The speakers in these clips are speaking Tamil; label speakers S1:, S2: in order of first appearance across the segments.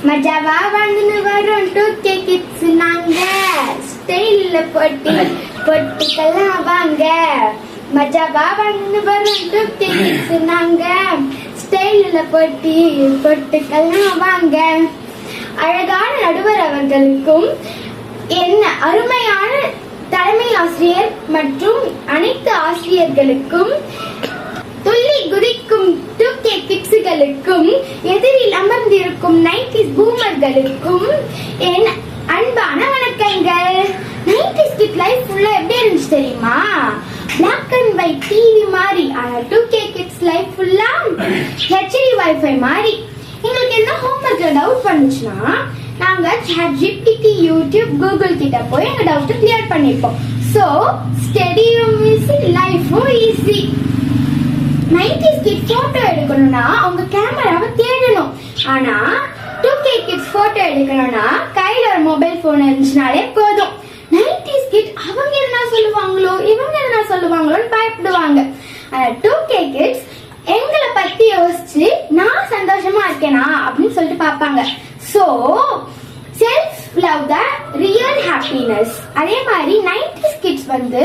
S1: மஜாவா வந்து வரும் 2K கிட்ஸ் நாங்க ஸ்டைல்ல பொட்டிக்கலாம் வாங்க. மஜாவா வந்து வரும் 2K கிட்ஸ் நாங்க ஸ்டைல்ல பொட்டிக்கலாம் வாங்க. அழகான நடுவர் அவர்களுக்கும் என்ன அருமையான தலைமை ஆசிரியர் மற்றும் அனைத்து ஆசிரியர்களுக்கும் துள்ளி குதிக்கும் 2K கிட்ஸ்களுக்கும் எதிரில் அமர்ந்திருக்கும் 90s பூமர்களுக்கும் என் அன்பான வணக்கங்கள். 90s கிட் லைஃப் ஃபுல்லா எப்படி இருந்துச்சு தெரியுமா? பிளாக் அண்ட் ஒயிட் டிவி மாதிரி. ஆனா 2K கிட்ஸ் லைஃப் ஃபுல்லா HD வைஃபை மாதிரி. உங்களுக்கு என்ன ஹோம்வொர்க்ல டவுட் பண்ணுச்சுன்னா நாங்க ChatGPT, YouTube, Google கிட்ட போய் எங்க டவுட் கிளியர் பண்ணிப்போம். சோ ஸ்டடியும் ஈஸி, லைஃபும் ஈஸி. 90s கிட் போட்டோ எடுக்கணும்னா அவங்க கேமராவை தேடணும். ஆனா 2K கிட்ஸ் போட்டோ எடுக்கணும்னா கையில ஒரு மொபைல் போன் இருந்துச்சுனாலே போதும். 90s கிட் அவங்க என்ன சொல்லுவாங்களோ இவங்க என்ன சொல்லுவாங்களோன்னு பயப்படுவாங்க. ஆனா 2K கிட்ஸ் எங்களை பத்தி யோசிச்சு நான் சந்தோஷமா இருக்கேனா அப்படின்னு சொல்லிட்டு பாப்பாங்க. So self love the real happiness. அதே மாதிரி 90s கிட்ஸ் வந்து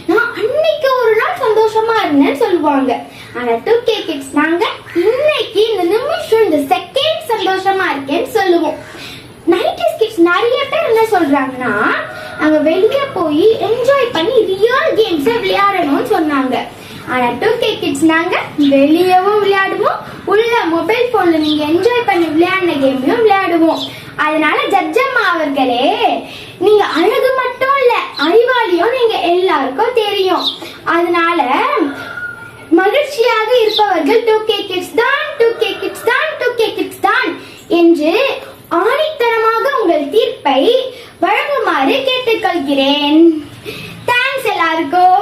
S1: நான் அன்னைக்கு ஒரு நாள் சந்தோஷமா இருந்தேன்னு சொல்லுவாங்க. ஆனா 2K கிட்ஸ் நாங்க இன்னைக்கு இந்த நிமிஷம் இந்த செகண்ட் சந்தோஷமா இருக்கேன்னு சொல்லுவோம். 90s கிட்ஸ் நிறைய பேர் என்ன சொல்றாங்கன்னா நாங்க வெளியே போய் என்ஜாய் பண்ணி ரியல் கேம்ஸ் விளையாடணும்னு சொன்னாங்க. ஆனா 2K கிட்ஸ் நாங்க வெளியவும் விளையாடுவோம், உள்ள மொபைல் போன்ல நீங்க என்ஜாய் பண்ணி விளையாடின கேமையும் விளையாடுவோம். அதனால ஜட்ஜம்மா அவர்களே, நீங்க அழகு மட்டும் இல்ல அறிவாளியும் நீங்க எல்லாருக்கும் தெரியும். அதனால மகிழ்ச்சியாக இருப்பவர்கள் 2K கிட்ஸ் தான், 2K கிட்ஸ் தான், 2K கிட்ஸ் தான் என்று ஆணித்தனமாக உங்கள் தீர்ப்பை வழங்குமாறு கேட்டுக்கொள்கிறேன். தேங்க்ஸ் எல்லாருக்கும்.